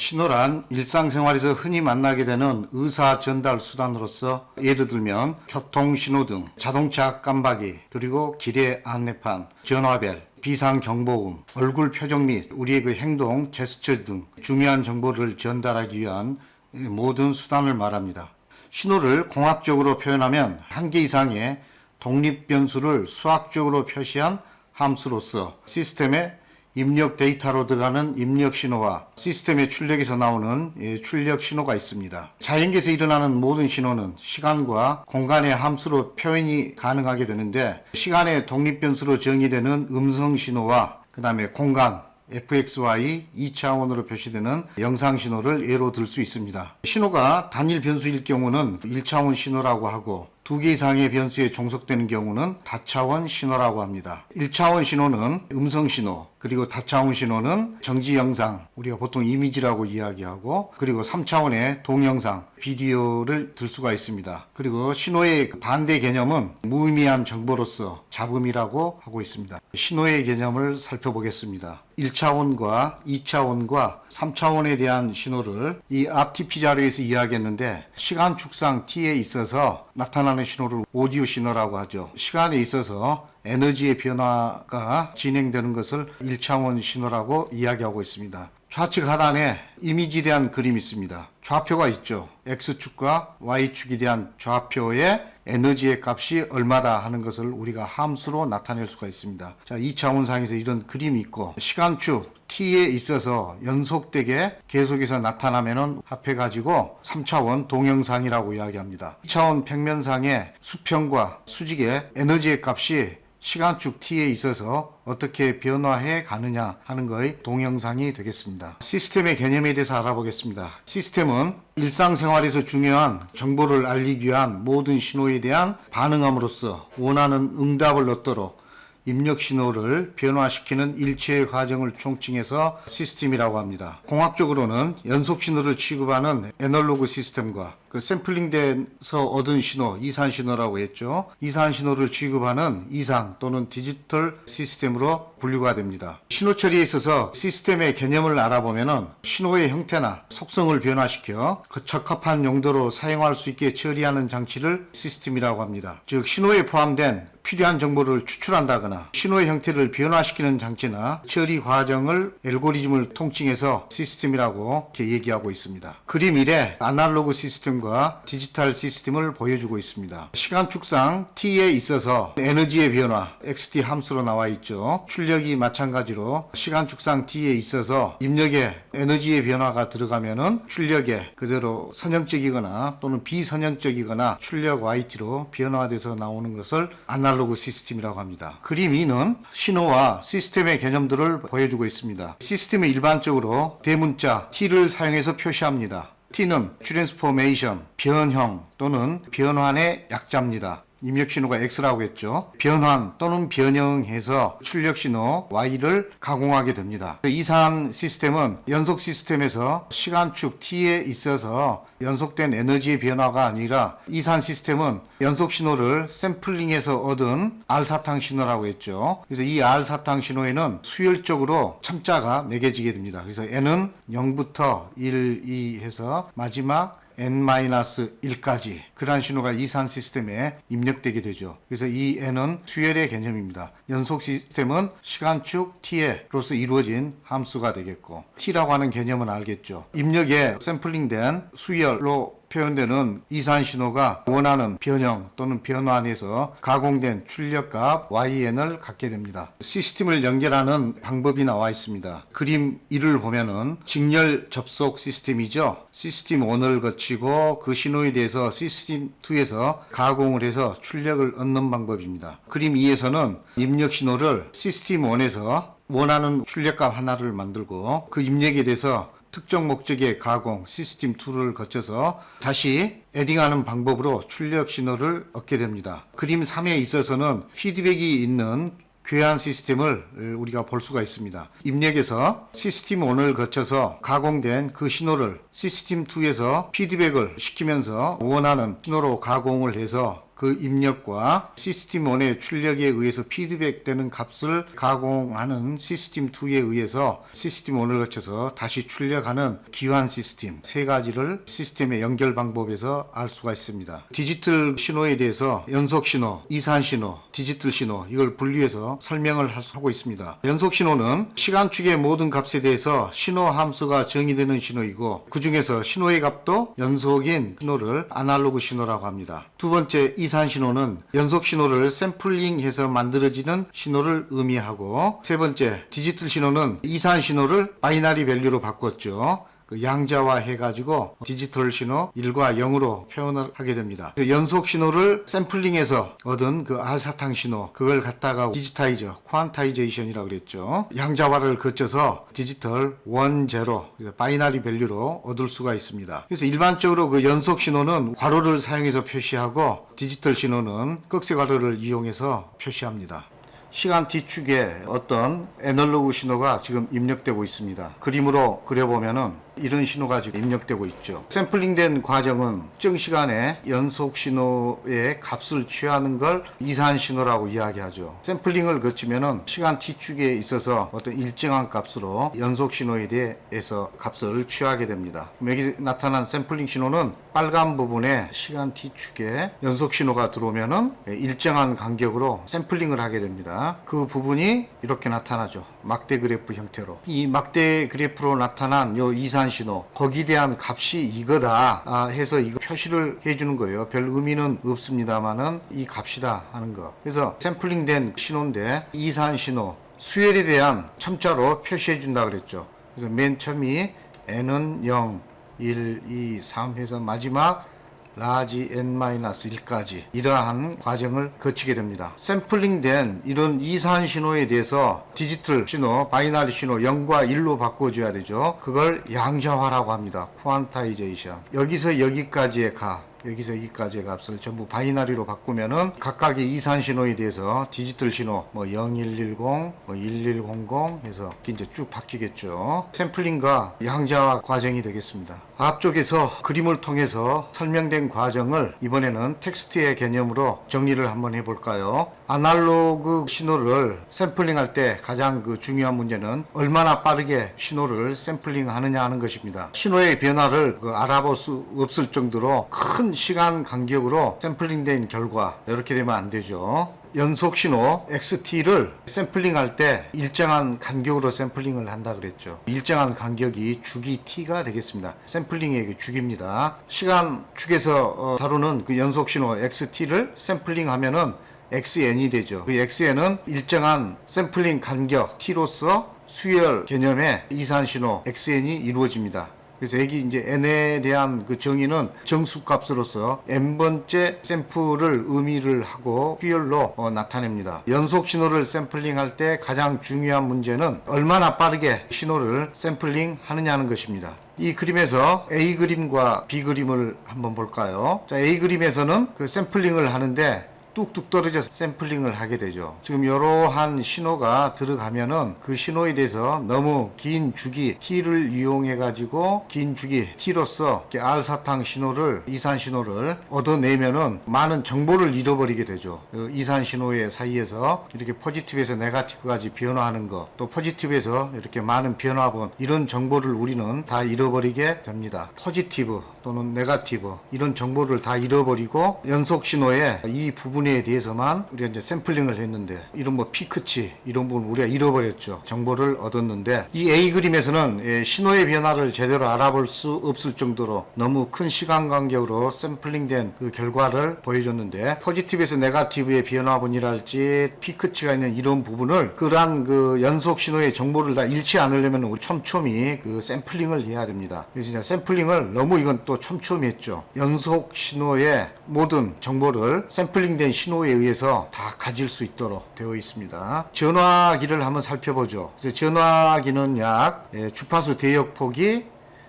신호란 일상생활에서 흔히 만나게 되는 의사 전달 수단으로서 예를 들면 교통신호 등 자동차 깜박이, 그리고 길의 안내판, 전화벨, 비상경보음, 얼굴 표정 및 우리의 그 행동, 제스처 등 중요한 정보를 전달하기 위한 모든 수단을 말합니다. 신호를 공학적으로 표현하면 한 개 이상의 독립변수를 수학적으로 표시한 함수로서 시스템에 입력 데이터로 들어가는 입력 신호와 시스템의 출력에서 나오는 출력 신호가 있습니다. 자연계에서 일어나는 모든 신호는 시간과 공간의 함수로 표현이 가능하게 되는데, 시간의 독립변수로 정의되는 음성 신호와 그 다음에 공간 fxy 2차원으로 표시되는 영상 신호를 예로 들 수 있습니다. 신호가 단일 변수일 경우는 1차원 신호라고 하고, 2개 이상의 변수에 종속되는 경우는 다차원 신호라고 합니다. 1차원 신호는 음성 신호, 그리고 다차원 신호는 정지 영상, 우리가 보통 이미지라고 이야기하고, 그리고 3차원의 동영상, 비디오를 들 수가 있습니다. 그리고 신호의 반대 개념은 무의미한 정보로서 잡음이라고 하고 있습니다. 신호의 개념을 살펴보겠습니다. 1차원과 2차원과 3차원에 대한 신호를 이 앞TP 자료에서 이야기했는데, 시간 축상 T에 있어서 나타나는 신호를 오디오 신호라고 하죠. 시간에 있어서 에너지의 변화가 진행되는 것을 1차원 신호라고 이야기하고 있습니다. 좌측 하단에 이미지에 대한 그림이 있습니다. 좌표가 있죠. X축과 Y축에 대한 좌표의 에너지의 값이 얼마다 하는 것을 우리가 함수로 나타낼 수가 있습니다. 자, 2차원상에서 이런 그림이 있고, 시간축 T에 있어서 연속되게 계속해서 나타나면은 합해가지고 3차원 동영상이라고 이야기합니다. 2차원 평면상의 수평과 수직의 에너지의 값이 시간축 T에 있어서 어떻게 변화해 가느냐 하는 것의 동영상이 되겠습니다. 시스템의 개념에 대해서 알아보겠습니다. 시스템은 일상생활에서 중요한 정보를 알리기 위한 모든 신호에 대한 반응함으로써 원하는 응답을 얻도록 입력 신호를 변화시키는 일체의 과정을 총칭해서 시스템이라고 합니다. 공학적으로는 연속 신호를 취급하는 애널로그 시스템과 그 샘플링돼서 얻은 신호, 이산 신호라고 했죠. 이산 신호를 취급하는 이산 또는 디지털 시스템으로 분류가 됩니다. 신호 처리에 있어서 시스템의 개념을 알아보면은 신호의 형태나 속성을 변화시켜 그 적합한 용도로 사용할 수 있게 처리하는 장치를 시스템이라고 합니다. 즉, 신호에 포함된 필요한 정보를 추출한다거나 신호의 형태를 변화시키는 장치나 처리 과정을 알고리즘을 통칭해서 시스템이라고 이렇게 얘기하고 있습니다. 그림 1에 아날로그 시스템과 디지털 시스템을 보여주고 있습니다. 시간축상 T에 있어서 에너지의 변화, XT 함수로 나와 있죠. 출력이 마찬가지로 시간축상 T에 있어서 입력에 에너지의 변화가 들어가면은 출력에 그대로 선형적이거나 또는 비선형적이거나 출력 YT로 변화돼서 나오는 것을 아날로그 시스템이라고 합니다. 그림 2는 신호와 시스템의 개념들을 보여주고 있습니다. 시스템은 일반적으로 대문자 T를 사용해서 표시합니다. T는 트랜스포메이션, 변형 또는 변환의 약자입니다. 입력 신호가 X라고 했죠. 변환 또는 변형해서 출력 신호 Y를 가공하게 됩니다. 이산 시스템은 연속 시스템에서 시간축 T에 있어서 연속된 에너지의 변화가 아니라, 이산 시스템은 연속 신호를 샘플링해서 얻은 R사탕 신호라고 했죠. 그래서 이 R사탕 신호에는 수열적으로 첨자가 매겨지게 됩니다. 그래서 N은 0부터 1, 2 해서 마지막 n-1까지 그러한 신호가 이산 시스템에 입력되게 되죠. 그래서 이 n은 수열의 개념입니다. 연속 시스템은 시간축 t로서 이루어진 함수가 되겠고, t라고 하는 개념은 알겠죠. 입력에 샘플링된 수열로 표현되는 이산 신호가 원하는 변형 또는 변환해서 가공된 출력값 YN을 갖게 됩니다. 시스템을 연결하는 방법이 나와 있습니다. 그림 1을 보면은 직렬 접속 시스템이죠. 시스템 1을 거치고 그 신호에 대해서 시스템 2에서 가공을 해서 출력을 얻는 방법입니다. 그림 2에서는 입력 신호를 시스템 1에서 원하는 출력값 하나를 만들고 그 입력에 대해서 특정 목적의 가공, 시스템 2를 거쳐서 다시 에딩하는 방법으로 출력 신호를 얻게 됩니다. 그림 3에 있어서는 피드백이 있는 교환 시스템을 우리가 볼 수가 있습니다. 입력에서 시스템 1을 거쳐서 가공된 그 신호를 시스템 2에서 피드백을 시키면서 원하는 신호로 가공을 해서 그 입력과 시스템 1의 출력에 의해서 피드백되는 값을 가공하는 시스템 2에 의해서 시스템 1을 거쳐서 다시 출력하는 기환 시스템 세 가지를 시스템의 연결 방법에서 알 수가 있습니다. 디지털 신호에 대해서 연속 신호, 이산 신호, 디지털 신호 이걸 분류해서 설명을 하고 있습니다. 연속 신호는 시간축의 모든 값에 대해서 신호 함수가 정의되는 신호이고 그 중에서 신호의 값도 연속인 신호를 아날로그 신호라고 합니다. 두 번째 이산 신호는 연속 신호를 샘플링해서 만들어지는 신호를 의미하고 세 번째 디지털 신호는 이산 신호를 바이너리 밸류로 바꿨죠. 그 양자화 해가지고 디지털 신호 1과 0으로 표현을 하게 됩니다. 그 연속 신호를 샘플링해서 얻은 그 알사탕 신호 그걸 갖다가 디지타이저, 퀀타이제이션이라고 그랬죠. 양자화를 거쳐서 디지털 1, 0, 바이너리 밸류로 얻을 수가 있습니다. 그래서 일반적으로 그 연속 신호는 괄호를 사용해서 표시하고 디지털 신호는 꺽쇠 괄호를 이용해서 표시합니다. 시간 T축에 어떤 애널로그 신호가 지금 입력되고 있습니다. 그림으로 그려보면은 이런 신호가 지금 입력되고 있죠. 샘플링된 과정은 특정 시간에 연속 신호의 값을 취하는 걸 이산 신호라고 이야기하죠. 샘플링을 거치면은 시간 T축에 있어서 어떤 일정한 값으로 연속 신호에 대해서 값을 취하게 됩니다. 여기 나타난 샘플링 신호는 빨간 부분에 시간 T축에 연속 신호가 들어오면은 일정한 간격으로 샘플링을 하게 됩니다. 그 부분이 이렇게 나타나죠. 막대 그래프 형태로. 이 막대 그래프로 나타난 요 이산 신호 거기에 대한 값이 이거다 해서 이거 표시를 해주는 거예요. 별 의미는 없습니다만은 이 값이다 하는 거. 그래서 샘플링된 신호인데 이산 신호 수열에 대한 첨자로 표시해 준다 그랬죠. 그래서 맨 처음이 n은 0, 1, 2, 3 해서 마지막 라지 n-1까지 이러한 과정을 거치게 됩니다. 샘플링된 이런 이산 신호에 대해서 디지털 신호, 바이너리 신호 0과 1로 바꿔줘야 되죠. 그걸 양자화라고 합니다. 퀀타이제이션. 여기서 여기까지의 값, 여기서 여기까지의 값을 전부 바이너리로 바꾸면은 각각의 이산 신호에 대해서 디지털 신호 뭐 0110, 뭐 1100 해서 이제 쭉 바뀌겠죠. 샘플링과 양자화 과정이 되겠습니다. 앞쪽에서 그림을 통해서 설명된 과정을 이번에는 텍스트의 개념으로 정리를 한번 해볼까요? 아날로그 신호를 샘플링할 때 가장 그 중요한 문제는 얼마나 빠르게 신호를 샘플링 하느냐 하는 것입니다. 신호의 변화를 알아볼 수 없을 정도로 큰 시간 간격으로 샘플링된 결과 이렇게 되면 안 되죠. 연속 신호 XT를 샘플링할 때 일정한 간격으로 샘플링을 한다 그랬죠. 일정한 간격이 주기 T가 되겠습니다. 샘플링의 그 주기입니다. 시간 축에서 다루는 그 연속 신호 XT를 샘플링하면은 XN이 되죠. 그 XN은 일정한 샘플링 간격 T로서 수열 개념의 이산 신호 XN이 이루어집니다. 그래서 여기 이제 n에 대한 그 정의는 정수값으로서 n번째 샘플을 의미를 하고 수열로 나타냅니다. 연속 신호를 샘플링할 때 가장 중요한 문제는 얼마나 빠르게 신호를 샘플링 하느냐는 것입니다. 이 그림에서 A 그림과 B 그림을 한번 볼까요? 자, A 그림에서는 그 샘플링을 하는데 뚝뚝 떨어져서 샘플링을 하게 되죠. 지금 이러한 신호가 들어가면은 그 신호에 대해서 너무 긴 주기 T를 이용해 가지고 긴 주기 T로서 알사탕 신호를 이산 신호를 얻어내면은 많은 정보를 잃어버리게 되죠. 그 이산 신호의 사이에서 이렇게 포지티브에서 네거티브까지 변화하는 것, 또 포지티브에서 이렇게 많은 변화본 이런 정보를 우리는 다 잃어버리게 됩니다. 포지티브 또는 네거티브 이런 정보를 다 잃어버리고 연속 신호의 이 부분에 대해서만 우리가 이제 샘플링을 했는데 이런 뭐 피크치 이런 부분 우리가 잃어버렸죠. 정보를 얻었는데 이 A 그림에서는 신호의 변화를 제대로 알아볼 수 없을 정도로 너무 큰 시간 간격으로 샘플링된 그 결과를 보여줬는데 포지티브에서 네거티브의 변화분이랄지 피크치가 있는 이런 부분을 그러한 그 연속 신호의 정보를 다 잃지 않으려면 우리 촘촘히 그 샘플링을 해야 됩니다. 그래서 이제 샘플링을 너무 이건 또 촘촘히 했죠. 연속 신호의 모든 정보를 샘플링된 신호에 의해서 다 가질 수 있도록 되어 있습니다. 전화기를 한번 살펴보죠. 그래서 전화기는 약 주파수 대역폭이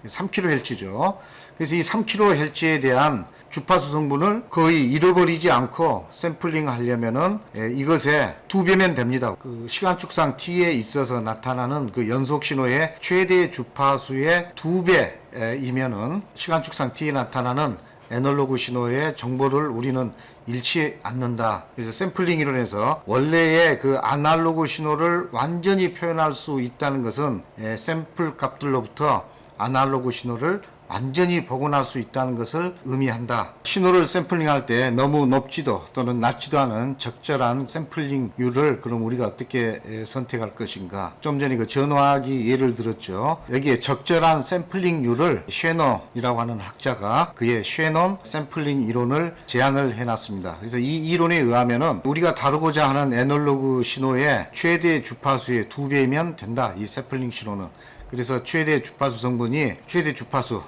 3kHz죠. 그래서 이 3kHz에 대한 주파수 성분을 거의 잃어버리지 않고 샘플링 하려면은 이것의 2배면 됩니다. 그 시간축상 T에 있어서 나타나는 그 연속 신호의 최대 주파수의 2배이면은 시간축상 T에 나타나는 애널로그 신호의 정보를 우리는 잃지 않는다. 그래서 샘플링 이론에서 원래의 그 아날로그 신호를 완전히 표현할 수 있다는 것은 샘플 값들로부터 아날로그 신호를 완전히 복원할 수 있다는 것을 의미한다. 신호를 샘플링할 때 너무 높지도 또는 낮지도 않은 적절한 샘플링률을 그럼 우리가 어떻게 선택할 것인가. 좀 전에 그 전화기 예를 들었죠. 여기에 적절한 샘플링률을 쉐논이라고 하는 학자가 그의 쉐논 샘플링 이론을 제안을 해놨습니다. 그래서 이 이론에 의하면은 우리가 다루고자 하는 애널로그 신호의 최대 주파수의 2배이면 된다. 이 샘플링 신호는. 그래서 최대 주파수 성분이 최대 주파수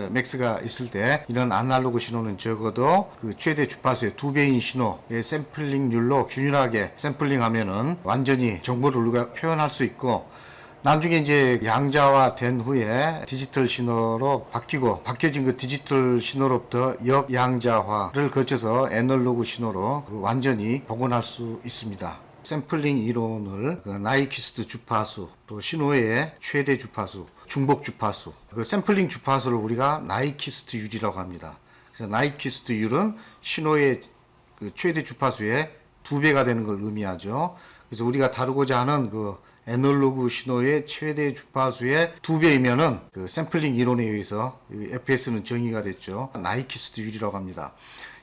맥스가 있을 때 이런 아날로그 신호는 적어도 그 최대 주파수의 2배인 신호의 샘플링률로 균일하게 샘플링하면은 완전히 정보를 우리가 표현할 수 있고, 나중에 이제 양자화 된 후에 디지털 신호로 바뀌어진 그 디지털 신호로부터 역양자화를 거쳐서 애널로그 신호로 완전히 복원할 수 있습니다. 샘플링 이론을 나이퀴스트 주파수, 또 신호의 최대 주파수, 중복 주파수, 그 샘플링 주파수를 우리가 나이퀴스트율이라고 합니다. 그래서 나이퀴스트율은 신호의 그 최대 주파수의 2배가 되는 걸 의미하죠. 그래서 우리가 다루고자 하는 그 애널로그 신호의 최대 주파수의 2배이면은 그 샘플링 이론에 의해서 FS는 정의가 됐죠. 나이퀴스트율이라고 합니다.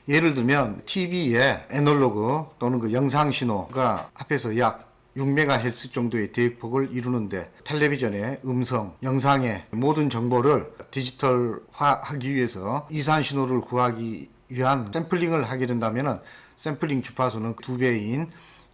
예를 들면 TV의 애널로그 또는 그 영상 신호가 합해서 약 6MHz 정도의 대역폭을 이루는데, 텔레비전의 음성, 영상의 모든 정보를 디지털화하기 위해서 이산 신호를 구하기 위한 샘플링을 하게 된다면은 샘플링 주파수는 2배인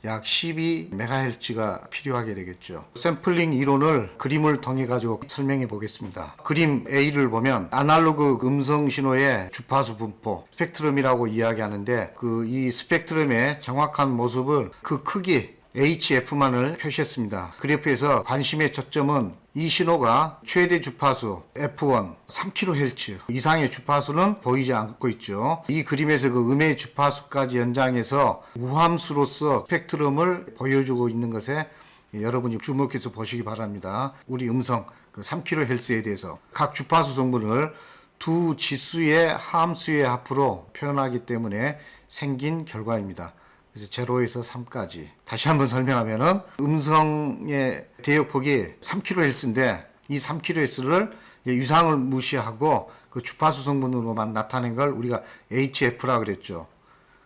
약 12MHz가 필요하게 되겠죠. 샘플링 이론을 그림을 통해 가지고 설명해 보겠습니다. 그림 A를 보면 아날로그 음성 신호의 주파수 분포, 스펙트럼이라고 이야기하는데, 이 스펙트럼의 정확한 모습을 그 크기 HF만을 표시했습니다. 그래프에서 관심의 초점은 이 신호가 최대 주파수 F1 3kHz 이상의 주파수는 보이지 않고 있죠. 이 그림에서 그 음의 주파수까지 연장해서 우함수로서 스펙트럼을 보여주고 있는 것에 여러분이 주목해서 보시기 바랍니다. 우리 음성 그 3kHz에 대해서 각 주파수 성분을 두 지수의 함수의 합으로 표현하기 때문에 생긴 결과입니다. 그래서 0에서 3까지. 다시 한번 설명하면은 음성의 대역폭이 3kHz인데 이 3kHz를 유상을 무시하고 그 주파수 성분으로만 나타낸 걸 우리가 HF라 그랬죠.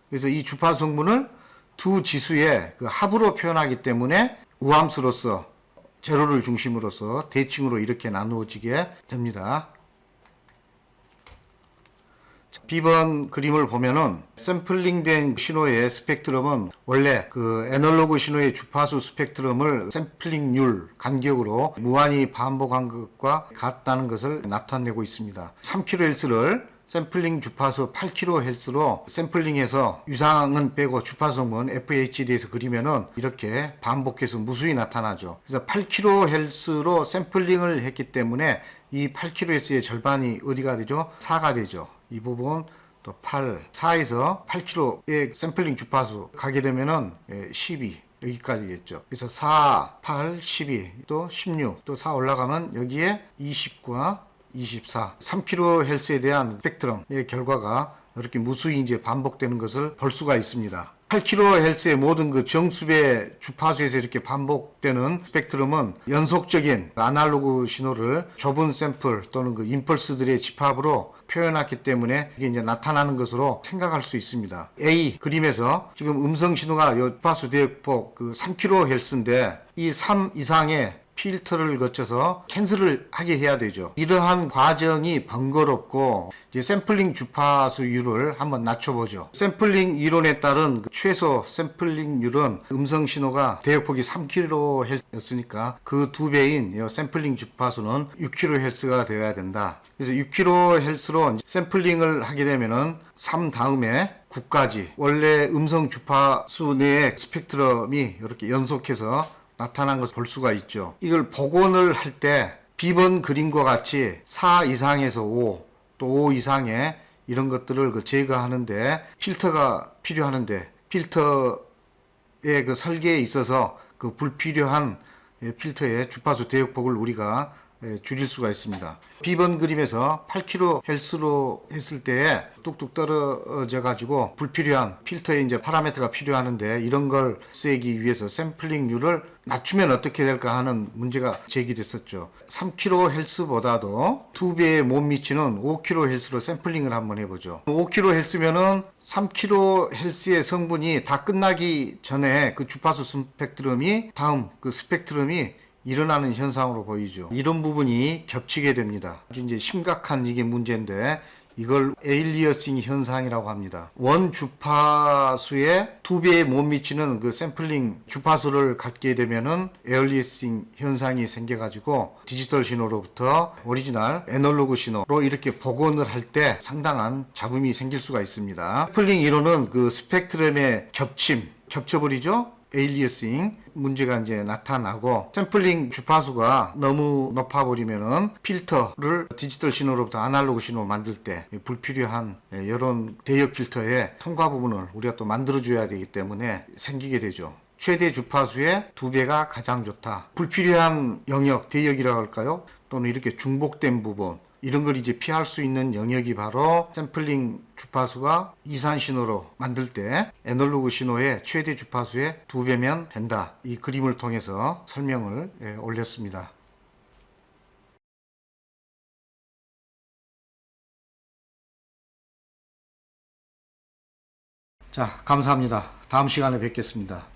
그래서 이 주파수 성분을 두 지수의 그 합으로 표현하기 때문에 우함수로서 제로를 중심으로서 대칭으로 이렇게 나누어지게 됩니다. B번 그림을 보면은 샘플링된 신호의 스펙트럼은 원래 그 애널로그 신호의 주파수 스펙트럼을 샘플링률 간격으로 무한히 반복한 것과 같다는 것을 나타내고 있습니다. 3kHz를 샘플링 주파수 8kHz로 샘플링해서 유상은 빼고 주파수 성분 FHD에서 그리면은 이렇게 반복해서 무수히 나타나죠. 그래서 8kHz로 샘플링을 했기 때문에 이 8kHz의 절반이 어디가 되죠? 4가 되죠. 이 부분 또 8, 4에서 8kHz의 샘플링 주파수 가게 되면은 12 여기까지겠죠. 그래서 4, 8, 12, 또 16, 또 4 올라가면 여기에 20과 24, 3kHz에 대한 스펙트럼의 결과가 이렇게 무수히 이제 반복되는 것을 볼 수가 있습니다. 8kHz의 모든 그 정수배 주파수에서 이렇게 반복되는 스펙트럼은 연속적인 아날로그 신호를 좁은 샘플 또는 그 임펄스들의 집합으로 표현했기 때문에 이게 이제 나타나는 것으로 생각할 수 있습니다. A 그림에서 지금 음성 신호가 주파수 대역폭 그 3kHz인데 이 3 이상의 필터를 거쳐서 캔슬을 하게 해야 되죠. 이러한 과정이 번거롭고 이제 샘플링 주파수율을 한번 낮춰보죠. 샘플링 이론에 따른 최소 샘플링률은 음성 신호가 대역폭이 3kHz였으니까 그 2배인 샘플링 주파수는 6kHz가 되어야 된다. 그래서 6kHz로 샘플링을 하게 되면은 3 다음에 9까지 원래 음성 주파수 내의 스펙트럼이 이렇게 연속해서 나타난 것을 볼 수가 있죠. 이걸 복원을 할 때 B번 그림과 같이 4 이상에서 5, 또 5 이상의 이런 것들을 제거하는데 필터가 필요하는데 필터의 그 설계에 있어서 그 불필요한 필터의 주파수 대역폭을 우리가 줄일 수가 있습니다. B번 그림에서 8kHz로 했을 때 뚝뚝 떨어져 가지고 불필요한 필터에 이제 파라미터가 필요하는데 이런 걸 쓰기 위해서 샘플링률을 낮추면 어떻게 될까 하는 문제가 제기됐었죠. 3kHz보다도 2배에 못 미치는 5kHz로 샘플링을 한번 해보죠. 5kHz면은 3kHz의 성분이 다 끝나기 전에 그 주파수 스펙트럼이 다음 그 스펙트럼이 일어나는 현상으로 보이죠. 이런 부분이 겹치게 됩니다. 아주 이제 심각한 이게 문제인데 이걸 에일리어싱 현상이라고 합니다. 원 주파수의 2배에 못 미치는 그 샘플링 주파수를 갖게 되면은 에일리어싱 현상이 생겨가지고 디지털 신호로부터 오리지널 애널로그 신호로 이렇게 복원을 할 때 상당한 잡음이 생길 수가 있습니다. 샘플링 이론은 그 스펙트럼의 겹쳐버리죠. 에일리어싱 문제가 이제 나타나고 샘플링 주파수가 너무 높아버리면은 필터를 디지털 신호로부터 아날로그 신호로 만들 때 불필요한 이런 대역 필터의 통과 부분을 우리가 또 만들어줘야 되기 때문에 생기게 되죠. 최대 주파수의 2배가 가장 좋다. 불필요한 영역, 대역이라고 할까요? 또는 이렇게 중복된 부분 이런 걸 이제 피할 수 있는 영역이 바로 샘플링 주파수가 이산 신호로 만들 때 애널로그 신호의 최대 주파수의 2배면 된다. 이 그림을 통해서 설명을 올렸습니다. 자, 감사합니다. 다음 시간에 뵙겠습니다.